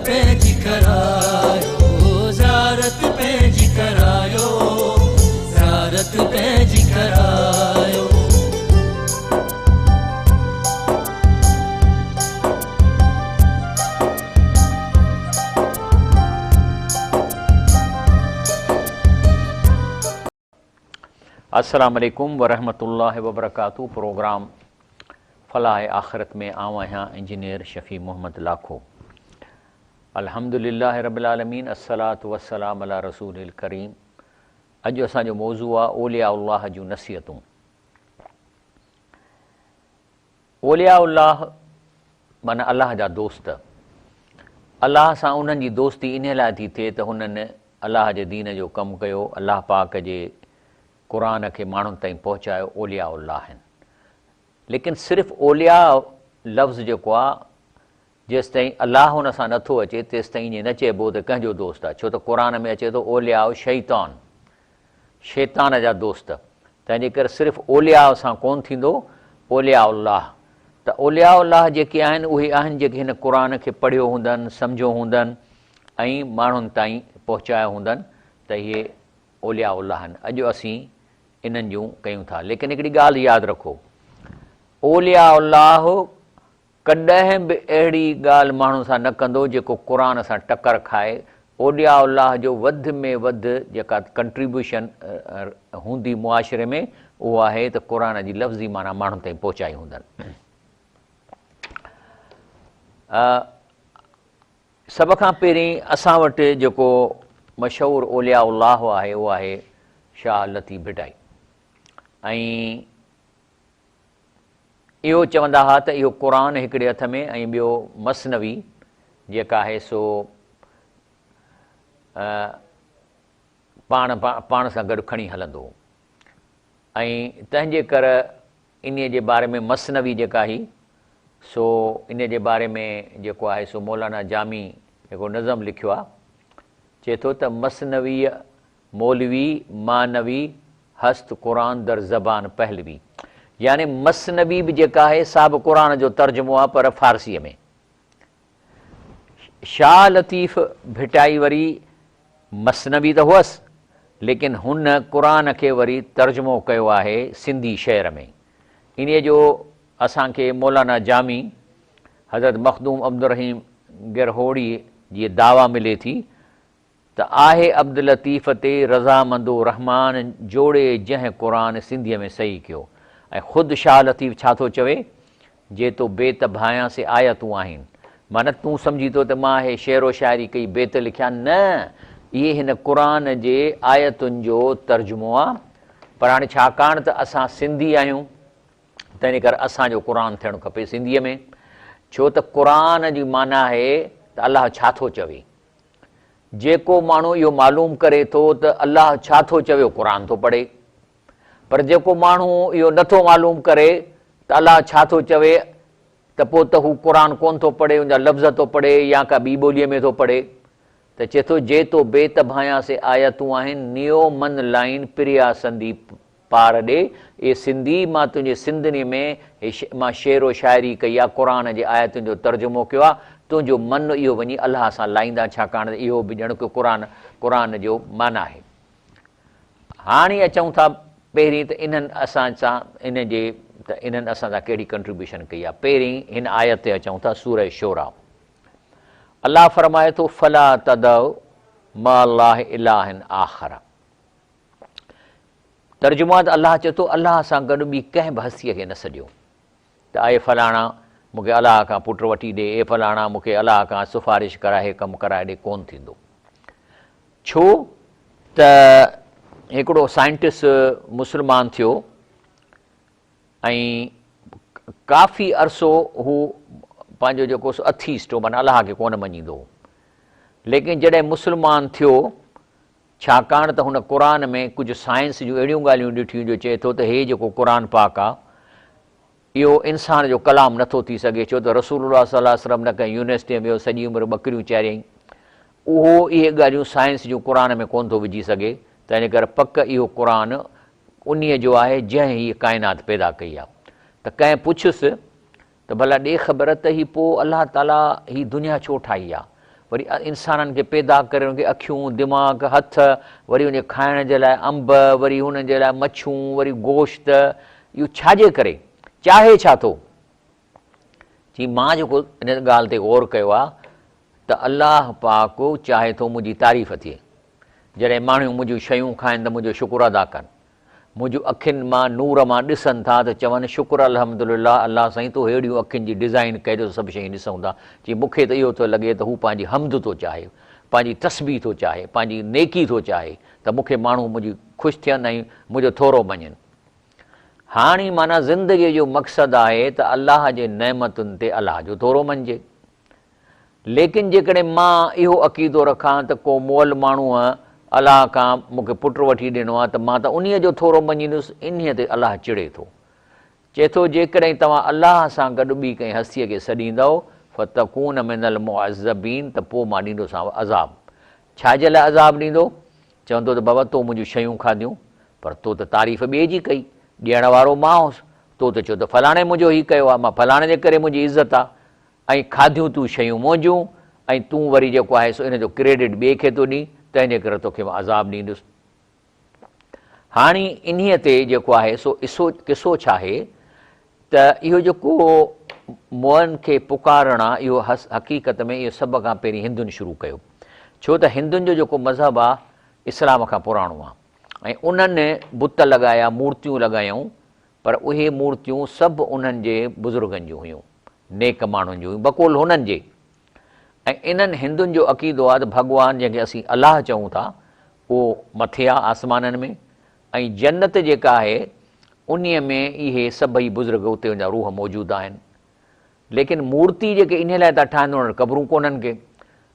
पंहिंजी करायो, ज़ारत पंहिंजी करायो, ज़ारत पंहिंजी करायो। अस्सलाम वालेकुम वरहमतुल्लाहि वबरकातुहू। प्रोग्राम फलाह आख़िरत में आऊं आहियां इंजीनियर शफ़ी मोहम्मद लाखो। अल्हम्दुलिल्लाह रब्बिल आलमीन, अस्सलातु वस्सलाम अला रसूलिल करीम। अॼु असांजो मौज़ू आहे औलिया जूं नसीहतूं। औलिया माना अलाह जा दोस्त। अलाह सां उन्हनि जी दोस्ती इन लाइ थी थिए त हुननि अलाह जे दीन जो कमु कयो, अलाह पाक जे क़ुरान खे माण्हुनि ताईं पहुचायो। औलिया आहिनि। लेकिन सिर्फ़ु औलिया लफ़्ज़ जेको आहे, जेसि ताईं अलाह हुन सां नथो अचे तेसि ताईं ईअं न चइबो त कंहिंजो दोस्त आहे। छो त क़ुरान में अचे थो औलिया शैतान जा दोस्त। तंहिंजे करे सिर्फ़ु औलिया सां कोन थींदो, औलिया त औलिया जेके आहिनि उहे आहिनि जेके हिन क़ुरान खे पढ़ियो हूंदनि, सम्झो हूंदनि ऐं माण्हुनि ताईं पहुचायो हूंदनि त इहे औलिया आहिनि। अॼु असीं इन्हनि जूं कयूं था। लेकिन हिकिड़ी ॻाल्हि यादि रखो, औलिया कॾहिं बि अहिड़ी ॻाल्हि माण्हू सां न कंदो जेको क़ुरान सां टकर खाए। औलिया जो वधि में वधि जेका कंट्रीब्यूशन हूंदी मुआशिरे में, उहो आहे त क़ुरान जी लफ़्ज़ी माना माण्हुनि ताईं पहुचाई हूंदनि। सभ खां पहिरीं असां वटि जेको मशहूरु औलिया आहे उहो आहे शाह लतीफ़ भिटाई। ऐं इहो चवंदा हुआ त इहो क़ुरान हिकिड़े हथ में ऐं ॿियो मसनवी जेका आहे सो पाण सां गॾु खणी हलंदो। ऐं तंहिंजे करे इन जे बारे में मसनवी जेका ही सो इन जे बारे में जेको आहे सो मौलाना जामी जेको नज़म लिखियो आहे, चए थो त मसनवी मौलवी मानवी हस्त क़ुरान दर ज़बान पहलवी। यानी मसनवी बि जेका आहे सा बि क़ुरान जो तर्जुमो आहे, पर फ़ारसीअ में। शाह लतीफ़ भिटाई वरी मसनवी त हुअसि, लेकिन हुन क़ुरान खे वरी तर्जुमो कयो आहे सिंधी शेर में। इन जो असांखे मौलाना जामी हज़रत मखदूम अब्दुल रहीम गिरहोड़ी जी दावा मिले थी त आहे अब्दुल लतीफ़ ते रज़ामंदो रहमान जोड़े जंहिं क़ुरान सिंधीअ में सही कयो। ऐं ख़ुदि शाह लतीफ़ छा थो चवे, जे तो बेत भायां से आयतूं आहिनि। माना तूं सम्झी थो त मां हे शेरो शाइरी कई, बेत लिखिया, न, इहे हिन क़ुरान जे आयतुनि जो तर्जुमो आहे। पर हाणे छाकाणि त असां सिंधी आहियूं, तंहिंजे करे असांजो क़ुरान थियणु खपे सिंधीअ में। छो त क़ुरान जी माना आहे त अलाह छा थो चवे। जेको माण्हू इहो मालूम करे थो त अलाह छा थो चवे, क़ुरान थो पढ़े। पर जेको माण्हू इहो नथो मालूम करे त अलाह छा थो चवे, त पोइ त हू क़ुरान कोन थो पढ़े, उनजा लफ़्ज़ थो पढ़े या का ॿी ॿोलीअ में थो पढ़े। त चए थो जे तो बेत भायां से आयतूं आहिनि, नियो मन लाइन प्रिया संदी पार ॾे। ए सिंधी, मां तुंहिंजे सिंधनी में मां शेरो शाइरी कई आहे, क़ुरान जे आयतुनि जो तर्जुमो कयो आहे। तुंहिंजो मन इहो वञी अलाह सां लाहींदा, छाकाणि त इहो बि ॼण को क़ुरान जो माना आहे। हाणे अचूं था पहिरीं त इन्हनि असां सां कहिड़ी कंट्रीब्यूशन कई आहे। पहिरीं हिन आयत ते अचूं था, सूरह शोरा। अलाह फरमाए थो, फला तदउ माल्लाहि इलाहन आख़र। तर्जुमो आहे त अलाह चए थो अलाह सां गॾु ॿी कंहिं बि हस्तीअ खे न सॼो। त आहे फलाणा मूंखे अलाह खां पुटु वठी ॾे, ए फलाणा मूंखे अलाह खां सिफ़ारिश कराए, हे कमु कराए ॾे, कोन थींदो। छो त हिकिड़ो साइंटिस्ट मुस्लमान थियो ऐं काफ़ी अरसो हू पंहिंजो जेको अथीस्ट हो, माना अलाह खे कोन मञींदो हो। लेकिन जॾहिं मुस्लमान थियो, छाकाणि त हुन क़ुरान में कुझु साइंस जूं अहिड़ियूं ॻाल्हियूं ॾिठियूं जो चए थो त हे जेको क़ुरान पाक आहे इहो इंसान जो कलाम नथो थी सघे। छो त रसूलुल्लाह सल्लल्लाहु अलैहि वसल्लम न कंहिं यूनिवर्सिटीअ में सॼी उमिरि ॿकरियूं चारियईं। उहो इहे ॻाल्हियूं साइंस जूं क़ुरान में कोन थो विझी सघे। तंहिंजे करे पक इहो क़ुरान उन्हीअ जो आहे जंहिं हीअ काइनात पैदा कई आहे। त कंहिं पुछियुसि त भला ॾे ख़बर त ही पोइ अलाह ताला ही दुनिया छो ठाही आहे। वरी इंसाननि खे पैदा करे उनखे अखियूं दिमाग़ हथ वरी उनखे खाइण जे लाइ अंब वरी हुन जे लाइ मच्छूं वरी गोश्त इहो छाजे करे चाहे छा थो जी मां जेको इन ॻाल्हि ते गौर कयो आहे त अलाह पाक चाहे थो मुंहिंजी तारीफ़ थिए जॾहिं माण्हू मुंहिंजियूं शयूं खाइनि त मुंहिंजो शुकुरु अदा कनि मुंहिंजूं अखियुनि मां नूर मां ॾिसनि था त चवनि शुकुरु अल्हम्दुलिल्लाह अलाह साईं तो अहिड़ियूं अखियुनि जी डिज़ाइन कयो सभु शयूं ॾिसूं था जी मूंखे त इहो थो लॻे त हू पंहिंजी हमद थो चाहे पंहिंजी तस्बीह थो चाहे पंहिंजी नेकी थो चाहे त मूंखे माण्हू मुंहिंजी ख़ुशि थियनि ऐं मुंहिंजो थोरो मञनि हाणे माना ज़िंदगीअ जो मक़सदु आहे त अलाह जे नेमतुनि ते अलाह जो थोरो मञिजे लेकिन जेकॾहिं मां इहो अक़ीदो रखां त को मोल माण्हूअ अलाह खां मूंखे पुटु वठी ॾिनो आहे त मां त उन्हीअ जो थोरो मञींदुसि इन्हीअ ते अलाह चिड़े थो चए थो जेकॾहिं तव्हां अलाह सां गॾु ॿी कंहिं हस्तीअ खे सॾींदव फ़तकून मिनल मुअज़्ज़बीन त पोइ मां ॾींदोसांव अज़ाब छाजे लाइ अज़ाब ॾींदो चवंदो त बाबा तो मुंहिंजूं शयूं खाधियूं पर तो त तारीफ़ ॿिए जी कई ॾियण वारो मां हुउसि तो त चयो त फलाणे मुंहिंजो हीउ कयो आहे मां फलाणे जे करे मुंहिंजी इज़त आहे ऐं खाधियूं तूं शयूं मुंहिंजूं ऐं तूं वरी जेको आहे सो इन जो क्रेडिट ॿिए खे थो ॾीं तंहिंजे करे तोखे मां अज़ाब ॾींदुसि हाणे इन्हीअ ते जेको आहे सो किसो छा आहे त इहो जेको मुअनि खे पुकारणु आहे इहो हक़ीक़त में इहो सभ खां पहिरीं हिंदुनि शुरू कयो छो त हिंदुनि जो जेको मज़हब आहे इस्लाम खां पुराणो आहे ऐं उन्हनि बुत लॻाया मूर्तियूं लॻायूं पर उहे मूर्तियूं सभु उन्हनि जे बुज़ुर्गनि जूं हुयूं नेक माण्हुनि जूं बक़ौल हुननि जे ऐं इन्हनि हिंदुनि जो अक़ीदो आहे त भॻवानु जंहिंखे असीं अलाह चऊं था उहो मथे आहे आसमाननि में ऐं जन्नत जेका आहे उन्हीअ में इहे सभई बुज़ुर्ग उते वञा रूह मौजूदु आहिनि लेकिन मूर्ति जेके इन लाइ था ठाहिनि उन्हनि क़बरूं कोन्हनि के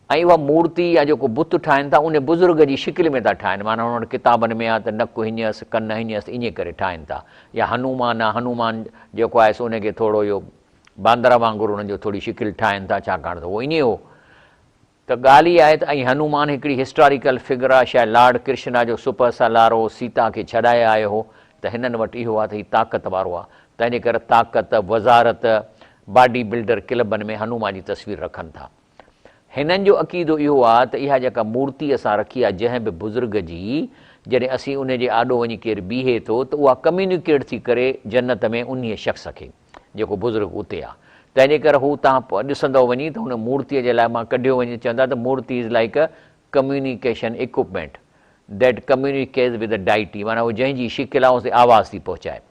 ऐं उहा मूर्ति या जेको बुत ठाहिनि था उन बुज़ुर्ग जी शिकिल में था ठाहिनि माना उन्हनि किताबनि में आहे त नकु हीअंसि कन हीअंसि ईअं करे ठाहिनि था या हनुमान आहे हनुमान जेको आहे सो उनखे थोरो इहो बांदर वांगुरु उन्हनि जो थोरी शिकिल ठाहिनि था छाकाणि त उहो ईअं हो त ॻाल्हि इहा आहे त ऐं हनुमान हिकिड़ी हिस्टोरिकल फिगर आहे शायदि लॉर्ड कृष्णा जो सुपर सलारो सीता खे छॾाए आयो हो त हिननि वटि इहो आहे त हीउ ताक़त वारो आहे तंहिंजे करे ताक़त वज़ारत बॉडी बिल्डर क्लबनि में हनुमान जी तस्वीर रखनि था हिननि जो अक़ीदो इहो आहे त इहा जेका मूर्ति असां रखी आहे जंहिं बि बुज़ुर्ग जी जॾहिं असीं उन जे आॾो वञी केरु बीहे थो त उहा कम्यूनिकेट थी करे जन्नत में उन शख़्स खे जेको बुज़ुर्ग उते आहे तंहिंजे करे हू तव्हां ॾिसंदव वञी त हुन मूर्तीअ जे लाइ मां कढियो वञी चवंदा त murti is like a communication equipment that communicates with the deity माना उहो जंहिंजी शिकिल आहे उते आवाज़ थी पहुचाए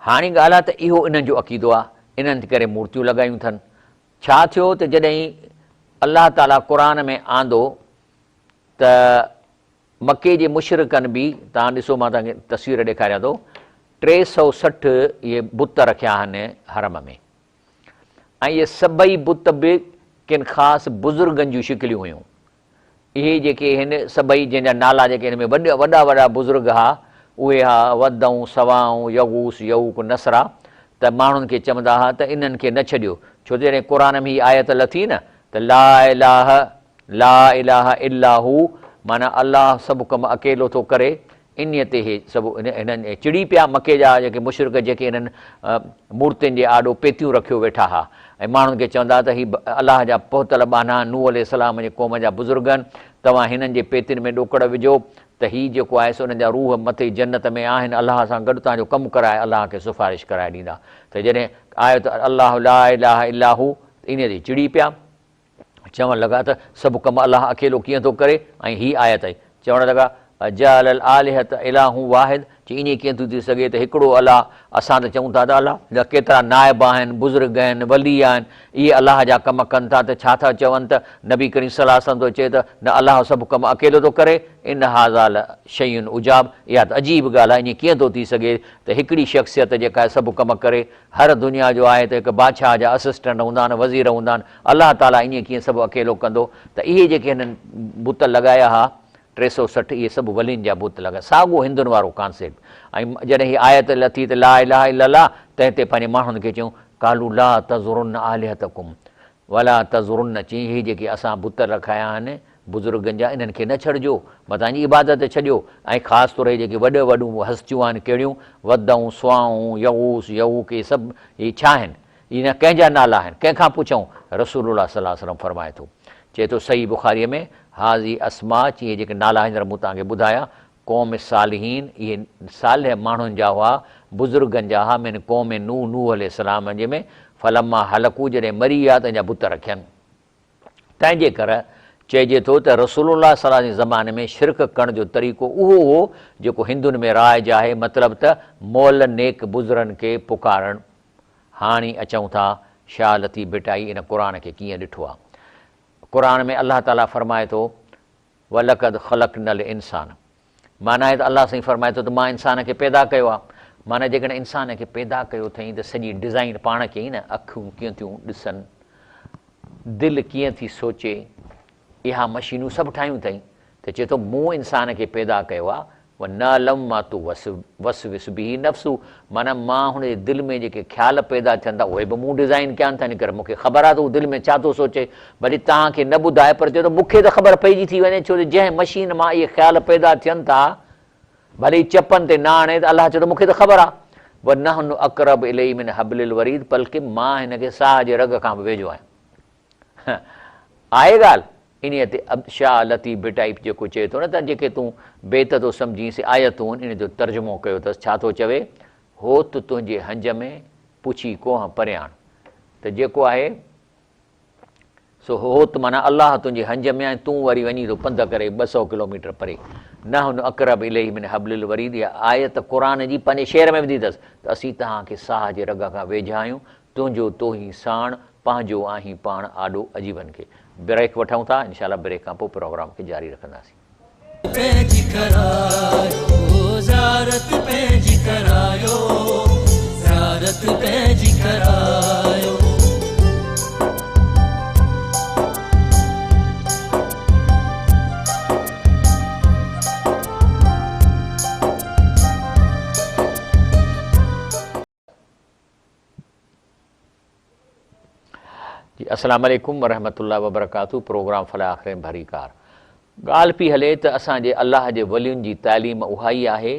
हाणे ॻाल्हि आहे त इहो इन्हनि जो अक़ीदो आहे इन्हनि करे मूर्तियूं लॻायूं अथनि छा थियो त जॾहिं अलाह ताला क़ुर में आंदो त मके जे मुशरिकनि बि तव्हां ॾिसो मां तव्हांखे तस्वीर ॾेखारियां थो 360 इहे बुत रखिया आहिनि हरम में ऐं इहे सभई बुत बि किन ख़ासि बुज़ुर्गनि जूं शिकिलियूं हुयूं इहे जेके आहिनि सभई जंहिंजा नाला जेके हिन में वॾा वॾा बुज़ुर्ग हुआ उहे हा वदऊं सवाऊं यगूस यऊक नसरा त माण्हुनि खे चवंदा हुआ त इन्हनि खे न छॾियो छो जॾहिं क़ुर में हीअ आयत लथी न त ला इलाहा इल्लाहू माना अलाह सभु कमु अकेलो थो करे इन्हीअ ते इहे सभु हिननि चिड़ी पिया मके जा जेके मुशरिक जेके हिननि मूर्तियुनि जे आॾो पेतियूं रखियो वेठा हुआ ऐं माण्हुनि खे चवंदा त हीअ अलाह जा पहुतल बाना नूह अलैहिस्सलाम जे क़ौम जा बुज़ुर्ग आहिनि तव्हां हिननि जे पेतियुनि में ॾोकड़ विझो त हीअ जेको आहे सो हुननि जा रूह मथे जन्नत में आहिनि अलाह सां गॾु तव्हांजो कमु कराए अलाह खे सिफ़ारिश कराए ॾींदा त जॾहिं आयो त अलाह ला इलाहा इल्लाहू इन ते चिड़ी पिया चवणु लॻा त सभु कमु अलाह अकेलो कीअं थो करे ऐं हीअ आयत चवणु लॻा जअल आलिहत इलाहू वाहिद चई ईअं कीअं थी सघे त हिकिड़ो अलाह असां त चऊं था त अलाह जा केतिरा नाइब आहिनि बुज़ुर्ग आहिनि वली आहिनि इहे अलाह जा कमु कनि था त छा था चवनि त नबी करीम सल्लल्लाहु अलैहि वसल्लम थो चए त न अलाह सभु कमु अकेलो थो करे इन हाज़ाल शयुनि उजाब इहा त अजीब ॻाल्हि आहे ईअं कीअं थो थी सघे त हिकिड़ी शख़्सियत जेका आहे सभु कमु करे हर दुनिया जो आहे त हिकु बादशाह जा असिस्टेंट हूंदा आहिनि वज़ीर हूंदा आहिनि अलाह ताला ईअं कीअं सभु अकेलो कंदो त इहे जेके हिननि बुत लॻाया हुआ 360 इहे सभु वलियुनि जा बुत लॻा साॻियो हिंदुनि वारो कॉन्सेप्ट ऐं जॾहिं हीअ आयत लथी त ला इलाहा इल्लल्लाह तंहिं ते पंहिंजे माण्हुनि खे चयूं कालू ला तज़ुरुन आलिहतकुम वला तज़ुरुन चई हीअ जेके असां बुत रखाया आहिनि बुज़ुर्गनि जा इन्हनि खे न छॾिजो मतां जी इबादत छॾियो ऐं ख़ासि तौर जेके वॾियूं हस्तियूं आहिनि कहिड़ियूं वदऊं सुआऊं यऊस यऊक इहे सभु इहे छा आहिनि इन कंहिंजा नाला आहिनि, कंहिंखां पुछूं? रसूलुल्लाह सल्लल्लाहु अलैहि वसल्लम फरमाए थो, चए थो सही बुखारीअ में, हाज़ी अस्मा, इहे जेके नाला हींअर मूं तव्हांखे ॿुधाया, क़ौम सालिहीन, इहे सालिह माण्हुनि जा हुआ, बुज़ुर्गनि जा हुआ, मैंने क़ौम नूह अलैहिस्सलाम जे में, फलम्मा हलकू, जॾहिं मरी विया त अञा बुत रखियनि। तंहिंजे करे चइजे थो त रसूलुल्लाह सल्लल्लाहु अलैहि वसल्लम जे ज़माने में शिरक करण जो तरीक़ो उहो हो जेको हिंदुनि में राइज आहे, मतिलबु त मोल नेक बुज़ुर्गनि खे पुकारणु। हाणे अचूं था शाह लतीफ़ भिटाई इन क़ुर खे कीअं ॾिठो आहे। क़ुर में अलाह ताला फरमाए थो, वलक़द ख़लक़नल इंसान, माना आहे त अलाह साईं फरमाए थो त मां इंसान खे पैदा कयो आहे। माना जेकॾहिं इंसान खे पैदा कयो अथई त सॼी डिज़ाइन पाण खे ई न, अखियूं कीअं थियूं ॾिसनि, दिलि कीअं थी सोचे, इहा मशीनूं सभु ठाहियूं अथई। त चए थो मूं इंसान खे पैदा कयो आहे, व न लम मां तूं वस विस बि नफ़्सू, माना मां हुनजे दिलि में जेके ख़्याल पैदा थियनि था उहे बि मूं डिज़ाइन कया था, इन करे मूंखे ख़बर आहे त उहो दिलि में छा थो सोचे। भली तव्हांखे न ॿुधाए, पर चए थो मूंखे त ख़बर पइजी थी वञे, छो त जंहिं मशीन मां इहे ख़्याल पैदा थियनि था, भली चपनि ते न आणे त अलाह चए थो मूंखे त ख़बर आहे। व नहनु अक़रब इलैहि मिन हब्लिल वरीद, बल्कि मां हिन खे साह जे रग खां बि वेझो आहियां। आहे ॻाल्हि इन ते शाह लतीफ़ भिटाई जेको चए थो न त जेके तूं बेत थो सम्झीसि आयतूं, इन जो तर्जुमो कयो अथसि, छा थो चवे, हो त तुंहिंजे हंज में पुछी कोह परियाण, त जेको आहे सो हो त माना अलाह तुंहिंजे हंज में आहे, तूं वरी वञी थो पंधु करे 200 किलोमीटर परे। न हुन अक़रब इलैहि मिन हब्लिल वरीद, इहा आयत क़ुर जी पंहिंजे शेर में विधी अथसि त असीं तव्हांखे साह जे रग खां वेझा आहियूं, तुंहिंजो तोही साण, पंहिंजो आहीं पाण आॾो अजीबनि खे। ब्रेक वठूं था, इंशाअल्लाह ब्रेक खां पोइ प्रोग्राम खे जारी रखंदासीं। पंहिंजी करायो ज़ारत, पंहिंजी करायो ज़ारत, पंहिंजी करायो। जी अस्सलाम वालेकुम वरहमतुल्लाहि वबरकातुहू। प्रोग्राम फलाह आख़िर भरीकार। ॻाल्हि पई हले त असांजे अलाह जे वलियुनि जी तालीम उहा ई आहे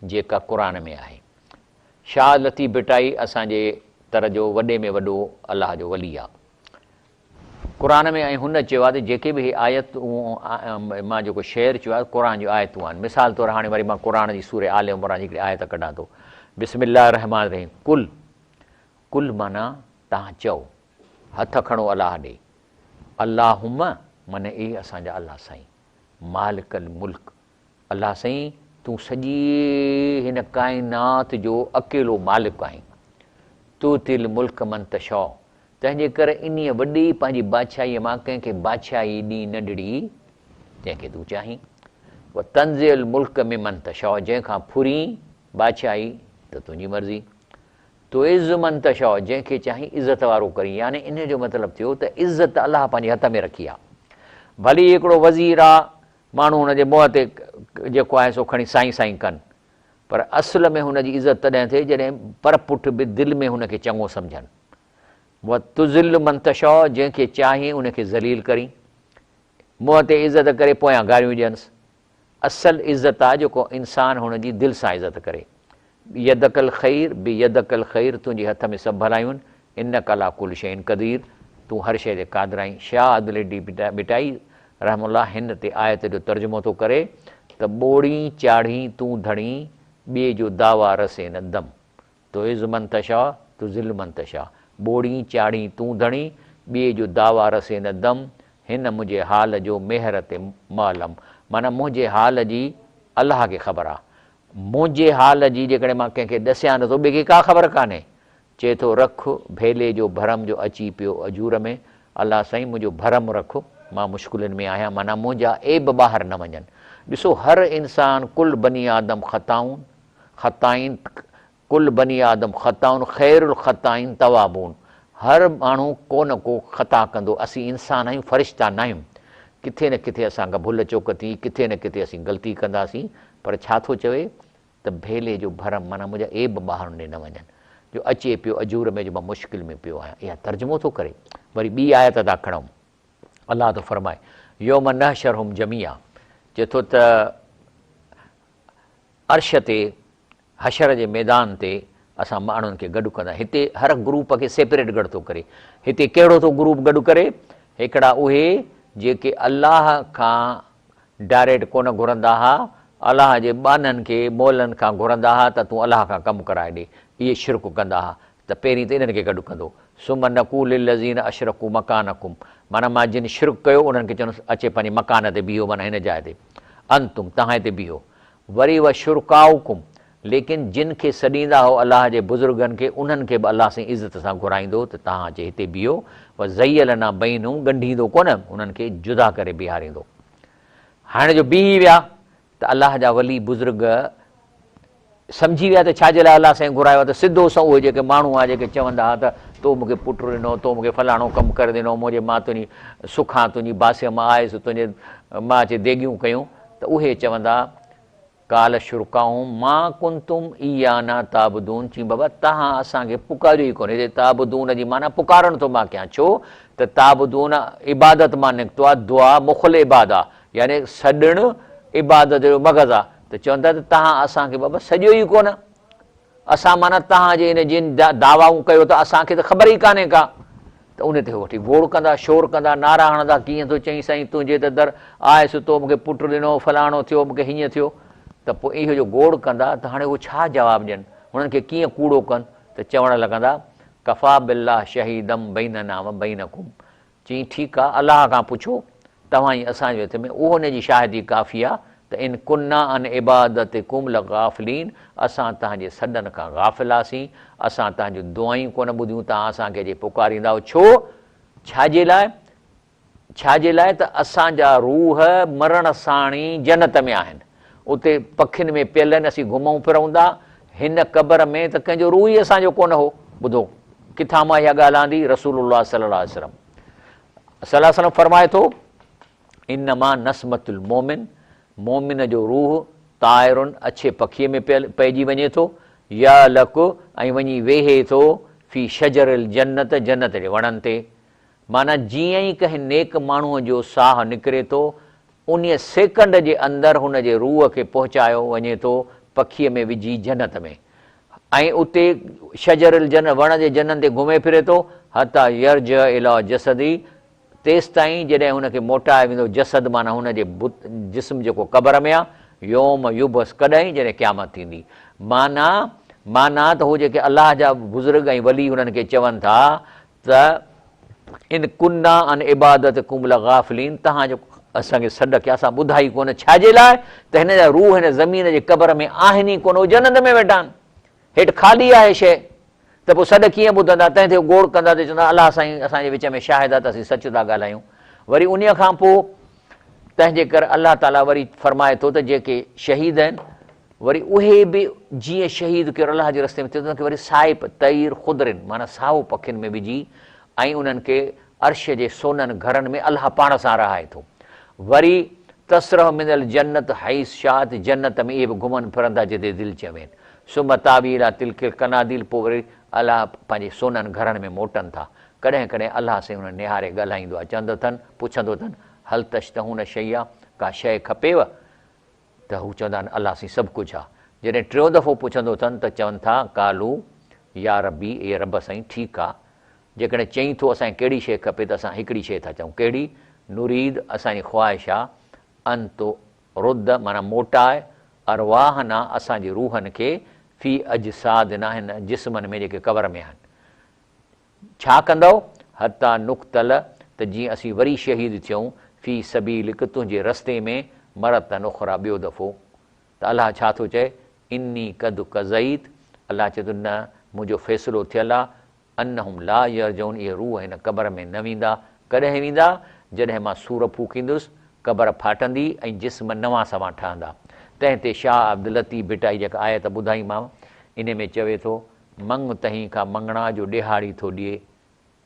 जेका क़ुर में आहे। शाह लतीफ़ भिटाई असांजे तर जो वॾे में वॾो अलाह जो वली आहे। क़ुर में ऐं हुन चयो आहे त जेके बि आयतूं मां जेको शेर चयो आहे क़ुर जूं आयतूं आहिनि। मिसाल तौरु हाणे वरी मां क़ुर जी सूरे आले इमरान जी हिकिड़ी आयत कढां थो, बिस्मिल्लाह रहमान रहीम। कुल, कुल माना तव्हां चओ, हथ खणो अलाह ॾे, अल्लाहुम्म माना ए असांजा अलाह साईं, मालिकल मुल्क, अलाह साईं तूं सॼी हिन काइनात जो अकेलो मालिक आहीं। तू तिल मुल्क मन तशौ, तंहिंजे करे इन वॾी पंहिंजी बादशाहीअ मां कंहिंखे बादशाही ॾी न ॾिड़ी जंहिंखे तूं चाहीं। व तंज़िल मुल्क में मन तशौ, जंहिंखां फुरी बादशाही त तुंहिंजी मर्ज़ी। तो इज़ मन तशौ, जंहिंखे चाहीं इज़त वारो करी, यानी इन जो मतिलबु थियो त इज़त अलाह पंहिंजे हथ में रखी आहे। भली हिकिड़ो वज़ीर आहे, माण्हू हुनजे मुंहं ते जेको आहे सो खणी साईं साईं कनि, पर असुल में हुनजी इज़त तॾहिं थिए जॾहिं पर पुठ बि दिलि में हुनखे चङो सम्झनि। व तुज़िल मन तशौ, जंहिंखे चाहीं उनखे ज़लील करी, मुंहं ते इज़त करे पोयां गारियूं ॾियनिसि। असल इज़त आहे जेको इंसानु हुनजी दिलि सां इज़त करे। यदकल ख़ैर बि यदकल ख़ैर, तुंहिंजे हथ में सभु भलायूं आहिनि। इन कला कुल शैइन क़दीर, तूं हर शइ ते क़ादिर आहीं। शाह लतीफ़ भिटाई रहमतुल्लाह हिन ते आयत जो तर्जुमो थो करे त ॿोड़ी चाढ़ी तूं धणी, ॿिए जो दावा रसे न दम। तो इज़ मन तशा तू ज़िल मन तशा, ॿोड़ी चाढ़ी तूं धणी, ॿिए जो दावा रसे न दम। हिन मुंहिंजे हाल जो मेहर ते मालम, माना मुंहिंजे हाल जी अलाह खे ख़बर आहे। मुंहिंजे हाल जी जेकॾहिं मां कंहिंखे ॾसियां नथो, ॿिए खे का ख़बर कान्हे। चए थो रख भेले जो भरम जो अची पियो अजूर में, अलाह साईं मुंहिंजो भरम रख, मां मुश्किलुनि में आहियां, माना मुंहिंजा ऐब ॿाहिरि न वञनि। ॾिसो हर इंसानु कुल बनी आदम ख़ताउन ख़ताइन, कुल बनी आदम ख़ताउन ख़ैरुल ख़ताइन तवाबून, हर माण्हू को न को ख़ता कंदो। असीं इंसान आहियूं, फ़रिश्ता न आहियूं। किथे न किथे असांखां भुल चुक थी, किथे न किथे असीं ग़लती कंदासीं, पर छा थो चवे त भेले जो भरम, माना मुंहिंजा ऐब ॿाहिरि न वञनि, जो अचे पियो अजूर में, जो मां मुश्किल में पियो आहियां। इहा तर्जुमो थो करे। वरी ॿी आयत था खणूं, अलाह थो फरमाए यौम नहशरहुम जमीआ, चए थो त अर्श ते हशर जे मैदान ते असां माण्हुनि खे गॾु कंदा। हिते हर ग्रुप खे सेपरेट गॾु थो करे। हिते कहिड़ो थो ग्रुप गॾु करे? हिकिड़ा उहे जेके अलाह खां डायरेक्ट कोन घुरंदा हुआ, अलाह जे बाननि खे मोलनि खां घुरंदा हुआ त तूं अलाह खां कमु कराए ॾे, इहे शिरक कंदा हुआ। त पहिरीं त इन्हनि खे गॾु कंदो। सुम नकूल लज़ीन अशरकू मकानकुम, माना मां जिन शिरक कयो उन्हनि खे चवंदुसि अचे पंहिंजे मकान ते बीहो, माना हिन जाइ ते अंतुम तव्हां हिते बीहो। वरी व शुरकाउकुम, लेकिन जिन खे सॾींदा हो अलाह जे बुज़ुर्गनि खे, उन्हनि खे बि अलाह सां इज़त सां घुराईंदो त तव्हां अचे हिते बीहो। व ज़यल ना बइनूं, ॻंढींदो कोन, उन्हनि खे जुदा करे बीहारींदो। हाणे जो बीही विया त अलाह जा वली बुज़ुर्ग सम्झी विया त छाजे लाइ अलाह साईं घुरायो आहे। त सिधो सो उहे जेके माण्हू आहे जेके चवंदा हुआ त तो मूंखे पुटु ॾिनो, तो मूंखे फलाणो कमु करे ॾिनो, मुंहिंजे मां तुंहिंजी सुखां तुंहिंजी बासीअ मां आयुसि, तुंहिंजे मां अचे देगियूं कयूं, त उहे चवंदा काल शुरकाऊं मां कुंतुम इयाना ताबुदून, चई बाबा तव्हां असांखे पुकारियो ई कोन्हे। ताबुदून जी माना पुकारणु थो मां कयां, छो त ताबुदून इबादत मां निकितो आहे, दुआ मुखल इबाद आहे, यानी सॾणु इबादत जो मग़ज़ आहे। त चवंदा त तव्हां असांखे बाबा सॼो ई कोन, असां माना तव्हांजे इन जिन दावाऊं कयो त असांखे त ख़बर ई कान्हे का। त उन ते वठी गोड़ कंदा, शोर कंदा, नारा हणंदा, कीअं थो चई साईं तुंहिंजे त दर आयुसि, तो मूंखे पुटु ॾिनो, फलाणो थियो, मूंखे हीअं थियो। त पोइ इहो जो गोड़ कंदा त हाणे उहो छा जवाबु ॾियनि, हुननि खे कीअं कूड़ो कनि? त चवणु लॻंदा कफ़ा बिल्लाह शहीदम बैनना व बैनकुम, चई ठीकु आहे अलाह खां पुछो, तव्हां ई असांजे विच में, उहो हुनजी शाहिदी काफ़ी आहे त इन कुन्ना अन इबादत कुम लगाफ़िलीन, असां तव्हांजे सॾनि खां गाफ़िलासीं, असां तव्हांजूं दुआयूं कोन ॿुधियूं, तव्हां असांखे जे पुकारींदा हुओ। छो? छाजे लाइ? छाजे लाइ? त असांजा रूह मरण साणी जन्नत में आहिनि, उते पखियुनि में पियल आहिनि, असीं घुमूं फिरूं था। हिन क़बर में त कंहिंजो रूह ई असांजो कोन हो। ॿुधो किथां मां इहा ॻाल्हि आंदी? रसूलुल्लाह सल्लल्लाहु अलैहि वसल्लम फरमाए थो इन्नमा नस्मतुल मोमिन, मोमिन जो रूह ताइरुनि अछे पखीअ में पइजी वञे थो, या लक ऐं वञी वेहे थो फी शजरिल जन्नत, जन्नत जे वणनि ते। माना जीअं ई कंहिं नेक माण्हूअ जो साहु निकिरे थो, उन सेकंड जे अंदरि हुन जे रूह खे पहुचायो वञे थो पखीअ में विझी जन्नत में, ऐं उते शजरिल जन्नत वण जे जन्नत ते घुमे फिरे थो हता यर्ज इला जसदी, तेसि ताईं जॾहिं हुनखे मोटाए वेंदो जसद, माना हुनजे जिस्म जेको क़बर में आहे, योम युबस, कॾहिं? जॾहिं क़यामत थींदी। माना त हू जेके अलाह जा बुज़ुर्ग ऐं वली हुननि खे चवनि था त इन कुन्ना अन इबादत कुम लगाफ़िलीन, तव्हांजो असांखे सॾ कया, असां ॿुधाई कोन। छाजे लाइ? त हिन जा रूह हिन ज़मीन जे क़बर में आहिनि ई कोन, उहो जन्नत में वेठा आहिनि, हेठि ख़ाली आहे शइ। त पोइ सॾ कीअं ॿुधंदा? तंहिं ते गोड़ कंदा त चवंदा अलाह साईं असांजे विच में शाहिद आहे त असीं सच था ॻाल्हायूं। वरी उन खां पोइ तंहिंजे करे अलाह ताला वरी फरमाए थो त जेके शहीद आहिनि, वरी उहे बि जीअं शहीद कयो अलाह जे रस्ते में थियो, उन्हनि खे वरी साहिब तईर ख़ुदरिन, माना साओ पखियुनि में विझी, ऐं उन्हनि खे अर्श जे सोननि घरनि में अलाह पाण सां रहाए थो। वरी तसरह मिनल जन्नत हैस शात, जन्नत में इहे बि घुमनि फिरंदा जिते दिलि चवेनि। सुम तावीला तिलकिल कनादिल, पोइ वरी अलाह पंहिंजे सोननि घरनि में मोटनि था। कॾहिं कॾहिं अलाह सां हुन निहारे ॻाल्हाईंदो आहे, चवंदो अथनि, पुछंदो अथनि हल तश्तहून शइ आहे, का शइ खपेव? त हू चवंदा आहिनि अलाह साईं सभु कुझु आहे। जॾहिं टियों दफ़ो पुछंदो अथनि त चवनि था कालू या रबी, ए रब साईं ठीकु आहे, जेकॾहिं चई थो असांखे कहिड़ी शइ खपे त असां हिकिड़ी शइ था चऊं, कहिड़ी? नुरीद, असांजी ख़्वाहिश आहे अंतो रुद्द, माना मोटाए, अरवाहना, असांजे रूहनि खे फी अजसादना, हिन जिस्मनि में जेके क़बर में आहिनि। छा कंदव? हता नुक़्तल, त जीअं असीं वरी शहीद थियूं, फी सबीलिक, तुंहिंजे रस्ते में, मरतन उखरा, ॿियो दफ़ो। त अलाह छा थो चए? इन्नी कद कज़ईत, अलाह चए थो न मुंहिंजो फ़ैसिलो थियल आहे, अनहुम ला यरजून, इहे रूह हिन क़बर में न वेंदा। कॾहिं वेंदा? जॾहिं मां सूर फूकींदुसि, क़बर फाटंदी ऐं जिस्म नवां सवां ठहंदा। तंहिं ते शाह अब्दुल लतीफ़ भिटाई जेका आयत ॿुधाईमांव, इन में चवे थो मंग तहीं खां मंगणा जो ॾिहाड़ी थो ॾिए,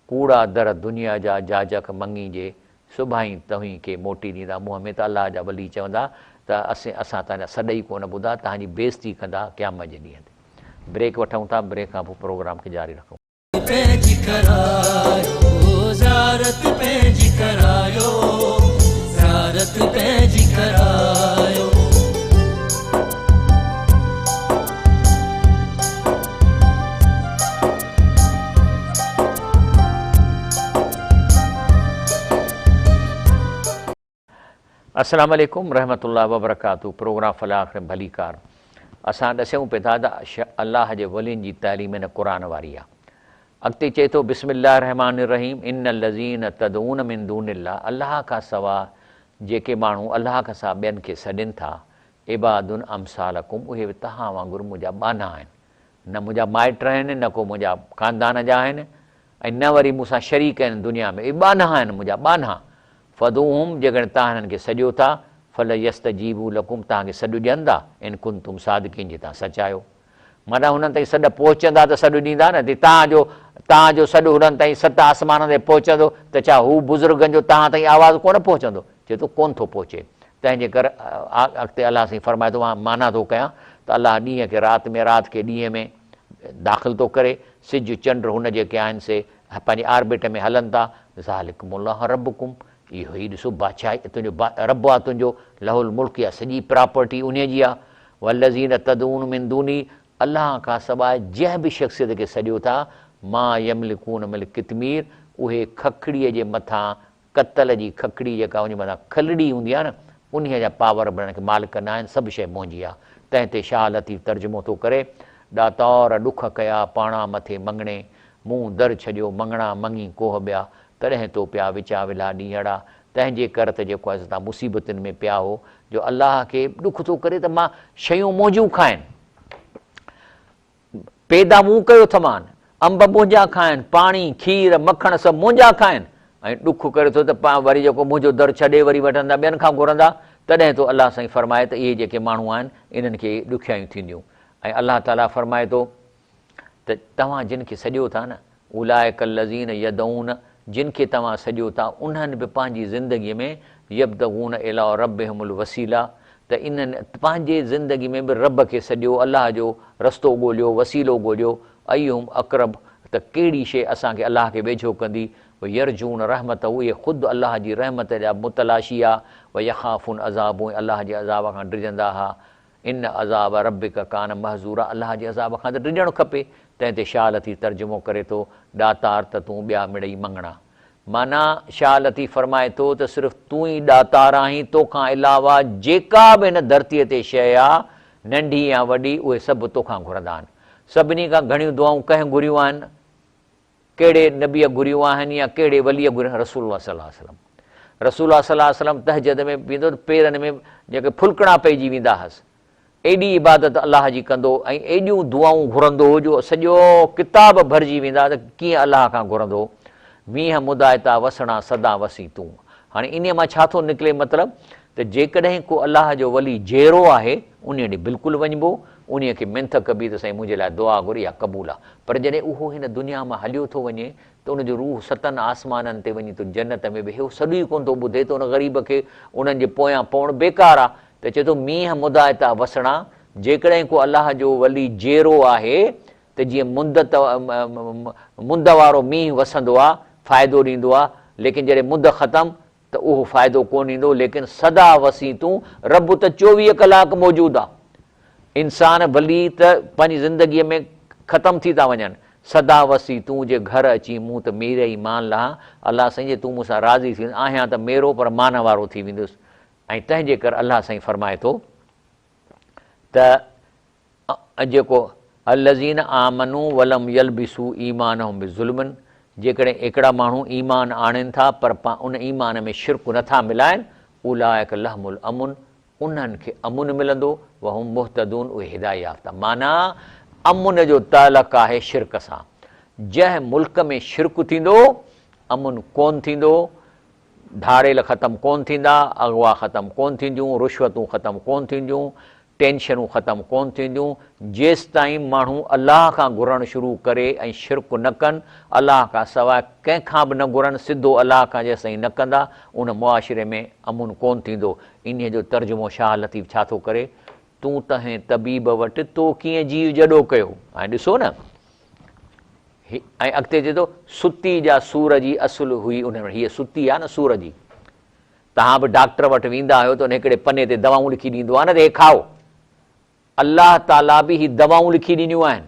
कूड़ा दर दुनिया जा जाजक मंगी जे, सुभाई तव्हीं खे मोटी ॾींदा मुंहं में। त अलाह जा वली चवंदा त असां तव्हांजा सॾ ई कोन ॿुधा, तव्हांजी बेइज़ती कंदा क़यामत जे ॾींहं ते। ब्रेक वठूं था, ब्रेक खां पोइ प्रोग्राम खे जारी रखूं। पंहिंजी करायो ज़ारत, पंहिंजी करायो ज़ारत, पंहिंजी करायो। अस्सलाम वालेकुम रहमतुल्लाहि व बरकातहू। प्रोग्राम फलाह भलीकार असां ॾसूं पिया था त अल्लाह जे वलियुनि जी तालीम हिन क़ुरान वारी आहे। अॻिते चए थो बिस्मिल्लाह रहमान रहीम इन लज़ीन तदऊन मिन दूनिल्लाह, अल्लाह खां सवाइ जेके माण्हू अल्लाह खां सवाइ ॿियनि खे सॾनि था, इबादुन अमसालकुम, उहे बि तव्हां वांगुरु मुंहिंजा बाना आहिनि, न मुंहिंजा माइट आहिनि न को मुंहिंजा ख़ानदान जा आहिनि ऐं न वरी मूंसां शरीक आहिनि दुनिया में, इहे बाना आहिनि मुंहिंजा बाना। फदूहुम, जेकॾहिं तव्हां हिननि खे सॼो था, फल यस्तजीबू लकुम, तव्हांखे सॾु ॾियंदा, इन कुंतुम सादिकीन, जे तव्हां सच आहियो। माना हुननि ताईं सॾु पहुचंदा त सॾु ॾींदा न, तव्हांजो सॾु हुननि ताईं 7 आसमान ते पहुचंदो त छा हू बुज़ुर्गनि जो तव्हां ताईं आवाज़ु कोन पहुचंदो? चए थो कोन थो पहुचे। तंहिंजे करे अॻिते अलाह साईं फरमाए थो, मां माना थो कयां त अलाह ॾींहं खे राति में, राति खे ॾींहं में दाख़िल थो करे, सिज चंड हुन जेके आहिनि से पंहिंजे आर्बिट में हलनि था। ज़ालिकुमुल्लाह रब्बुकुम, इहो ई ॾिसो बादशाही तुंहिंजो रब आहे तुंहिंजो, लहुल मुल्क आहे, सॼी प्रॉपर्टी उन जी आहे। वल्लज़ीन तदऊन मिन दूनी, अलाह खां सवाइ जंहिं बि शख़्सियत खे सॼो था, मां यमलिकून मिल कितमीर, उहे खखड़ीअ जे मथां, कतल जी खखड़ी जेका उन मथां खलड़ी हूंदी आहे न, उन जा पावर बि खे मालिक न आहिनि, सभु शइ मुंहिंजी आहे। तंहिं ते शाह लतीफ़ तर्जुमो थो करे, ॾातौर ॾुख कया पाणा मथे मङणे, मूं दर छॾियो मङणा मङी कोह ॿिया, तॾहिं तो पिया विचा विला ॾींहड़ा। तंहिंजे कर त जेको आहे तव्हां मुसीबतुनि में पिया हो, जो अलाह खे ॾुख थो करे त मां शयूं मुंहिंजूं खाइनि, पैदा मूं कयो थमान, अंब मुंहिंजा खाइनि, पाणी खीर मखण सभु मुंहिंजा खाइनि, ऐं ॾुख करे थो त वरी जेको मुंहिंजो दर छॾे वरी वठंदा, ॿियनि खां घुरंदा, तॾहिं तो अलाह साईं फरमाए त इहे जेके माण्हू आहिनि इन्हनि खे ॾुखियायूं थींदियूं। ऐं अलाह ताला फरमाए थो त तव्हां जिन खे सॼो था न, उलाइक लज़ीन यदऊन, जिन खे तव्हां सॼो था उन्हनि बि पंहिंजी ज़िंदगीअ में यब्दगून इला रब्बिहिमुल वसीला, त इन्हनि पंहिंजे ज़िंदगी में बि रब खे सॼो, अलाह जो रस्तो ॻोल्हियो, वसीलो ॻोल्हियो। अयुम अक़रब, त कहिड़ी शइ असांखे अलाह खे वेझो कंदी। व यरजून रहमत, उहे ख़ुदि अलाह जी रहमत जा मुतलाशी आहे। व यख़ाफ़ुन अज़ाब, अलाह जे अज़ाब खां डिॼंदा हुआ। इन अज़ाब रबिक कान महज़ूरा, अलाह जे अज़ाब खां त डिॼणु खपे। तंहिं ते शाह लतीफ़ तर्जुमो करे थो, ॾातार त तूं ॿिया मिड़ई मङणा। माना शाह लतीफ़ फरमाए थो त सिर्फ़ु तूं ई ॾातार आहीं, तोखां अलावा जेका बि हिन धरतीअ ते शइ आहे, नंढी या वॾी, उहे सभु तोखां घुरंदा आहिनि। सभिनी खां घणियूं दुआऊं कंहिं घुरियूं आहिनि, कहिड़े नबीअ घुरियूं आहिनि या कहिड़े वलीअ घुरियूं? रसूलुल्लाह सल्लल्लाहु अलैहि वसल्लम। रसूलुल्लाह सल्लल्लाहु अलैहि वसल्लम तहजद में वेंदो त पेरनि में जेके फुलकणा पइजी वेंदा हुअसि, एॾी इबादत अलाह जी कंदो ऐं एॾियूं दुआऊं घुरंदो जो सॼो किताब भरिजी वेंदा, त कीअं अलाह खां घुरंदो। मींहं मुदाइता वसणा सदा वसी तूं। हाणे इन मां छा थो निकिरे मतिलबु, त जेकॾहिं को अलाह जो वली जहिड़ो आहे, उन ॾींहुं बिल्कुलु वञिबो, उन खे मिंथ कबी त साईं मुंहिंजे लाइ दुआ घुर, या क़बूल आहे। पर जॾहिं उहो हिन दुनिया मां हलियो थो वञे, त उनजो रूह 7 आसमाननि ते वञी थो, जन्नत में बि उहो सॾु ई कोन थो ॿुधे, त उन ग़रीब खे उन्हनि जे पोयां पवणु बेकार आहे। त चए थो मींहं मुदाइता वसणा, जेकॾहिं को अलाह जो वली जहिड़ो आहे, त जीअं मुंद वारो मींहुं वसंदो आहे, फ़ाइदो ॾींदो आहे, लेकिन जॾहिं मुंद ख़तमु त उहो फ़ाइदो कोन ॾींदो। लेकिन सदा वसी तूं, रब त 24 कलाक मौजूदु आहे। इंसान भली त पंहिंजी ज़िंदगीअ में ख़तमु थी था वञनि, सदा वसी तूं जे घर अची मूं त मेरे ई मान लहा, अलाह साईं जे तूं मूंसां राज़ी थी आहियां त मेरो पर मान वारो थी वेंदुसि। ऐं तंहिंजे करे अलाह साईं फरमाए थो त जेको अल्लज़ीन आमनू वलम यलबिसू ईमानहुम बिज़ुल्मन, जेकॾहिं हिकिड़ा माण्हू ईमान आणनि था पर उन ईमान में शिरक नथा मिलाइनि, उलाइक लहमुल अमुन, उन्हनि खे अमुन मिलंदो, वहुम मुहतदून, उहे हिदायत याफ़्ता। माना अमुन जो तालुक़ आहे शिरक सां। जंहिं मुल्क में शिरक थींदो, अमुन कोन थींदो, धाड़ेल ख़तमु कोन थींदा, अगवा ख़तमु कोन थींदियूं, रुश्वतूं ख़तमु कोन थींदियूं, टेंशनूं ख़तमु कोन थींदियूं, जेसि ताईं माण्हू अलाह खां घुरणु शुरू करे ऐं शिरक न कनि, अलाह खां सवाइ कंहिंखां बि न घुरनि, सिधो अलाह खां जेसि ताईं न कंदा, उन मुआशिरे में अमुन कोन थींदो। इन जो तर्जुमो शाह लतीफ़ छा थो करे, तूं तहें तबीब वटि तो कीअं जीव जॾो कयो। ऐं ॾिसो न, ऐं अॻिते चए थो सुती जा सूर जी असुलु हुई उन में, हीअ सुती आहे न सूर जी। तव्हां बि डॉक्टर वटि वेंदा आहियो त उन हिकिड़े पने ते दवाऊं लिखी ॾींदो आहे न, त हे खाओ। अलाह ताला बि ही दवाऊं लिखी ॾिनियूं आहिनि,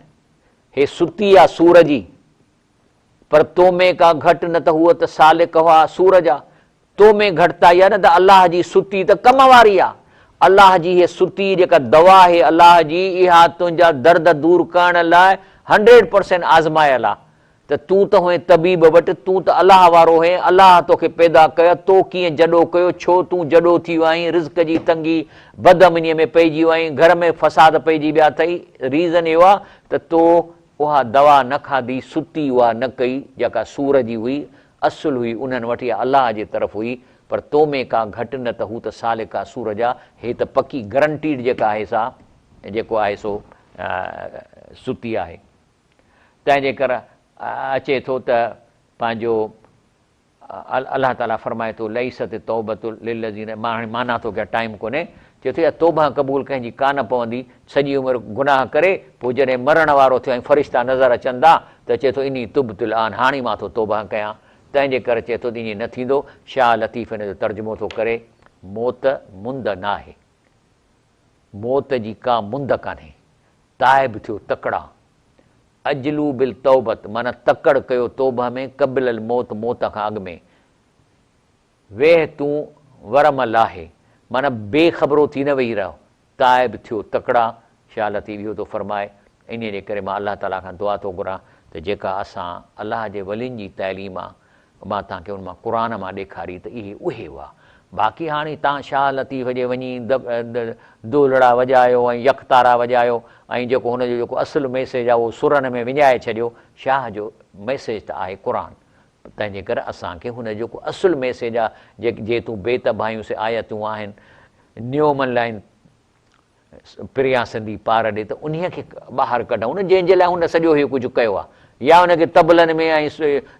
हे सुती आहे सूर जी, पर तो में का घटि न त हूअ त सालिक हुआ सूर जा। तो में घटिताई आहे न त अलाह जी सुती त कम वारी आहे। अलाह जी हीअ सुती जेका दवा आहे अलाह जी, इहा तुंहिंजा दर्द दूर करण लाइ 100% आज़मायल आहे। त तूं त हुए तबीब वटि, तूं त अलाह वारो हुए, अलाह तोखे पैदा कयो, तो कीअं जॾो कयो, छो तूं जॾो थी वियो आहीं, रिज़्क जी तंगी बदअमनीअ में पइजी वियो आहीं, घर में फ़साद पइजी विया अथई। रीज़न इहो आहे त तो उहा दवा न खाधी, सुती उहा न कई जेका सूर जी हुई, असुल हुई उन्हनि वटि या अलाह जे तरफ़ हुई। पर तो में का घटि न त हू त सालिका सूर जा, हे त पकी गारंटीड जेका आहे सा जेको आहे सो सुती आहे। तंहिंजे करे अचे थो त पंहिंजो अलाह ताला फरमाए थो लईसत तौबतुल लिल्लज़ीन, मां हाणे माना थो कयां, टाइम कोन्हे। चए थो या तौबा क़बूल कंहिंजी कान पवंदी, सॼी उमिरि गुनाह करे पोइ जॾहिं मरण वारो थियो ऐं फ़रिश्ता नज़र अचनि था त चए थो इनी तुबतुल आन, हाणे मां थो तौबा कयां। तंहिंजे करे चए थो ईअं न थींदो। शाह लतीफ़ हिन जो तर्जुमो थो करे, मौत मुंद न आहे, मौत जी का मुंद कान्हे। ताइब थियो तकड़ा, अजलू बिल तौबत माना तकड़ कयो तौबा में, क़बिल मौत मौत खां अॻु में। वेह तूं वरमल आहे माना बेख़बरो थी न वेही रहो, ताइब थियो तकड़ा। शाह लतीफ़ इहो थो फरमाए। इन जे करे मां अलाह ताला खां दुआ थो घुरां त जेका असां अलाह जे वलियुनि जी तइलीम आहे मां तव्हांखे उन मां क़ुर मां ॾेखारी त इहे उहे हुआ। बाक़ी हाणे तव्हां शाह लतीफ़ जे वञी दोलड़ा वॼायो ऐं यकतारा वॼायो ऐं जेको हुनजो जेको असुलु मैसेज आहे उहो सुरनि में विञाए छॾियो। शाह जो मैसेज त आहे क़ुर। तंहिंजे करे असांखे हुन जेको असुलु मैसेज आहे, जे तूं बेतबायूं से आयतूं आहिनि, न्योमन लाइन प्रिया सिंधी पार ॾे, त उन खे ॿाहिरि कढूं न, जंहिंजे लाइ हुन सॼो इहो कुझु कयो आहे। या उनखे तबलनि में ऐं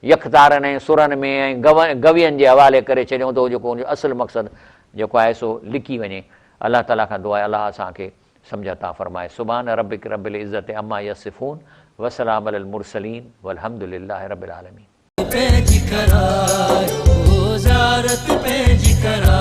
यकतारनि ऐं सुरनि में ऐं गवियनि जे हवाले करे छॾियूं त जेको हुनजो असुलु मक़सदु जेको आहे सो लिकी वञे। अलाह ताला खां दुआ आहे अलाह असांखे सम्झ अता फरमाए। सुभान रब्बिक रब्बिल इज़्ज़ति अम्मा यसिफ़ून वसलाम अलल मुरसलीन वल्हम्दुलिल्लाहि रब्बिल आलमीन। पंहिंजी करायो ज़ारत पंहिंजी करायो।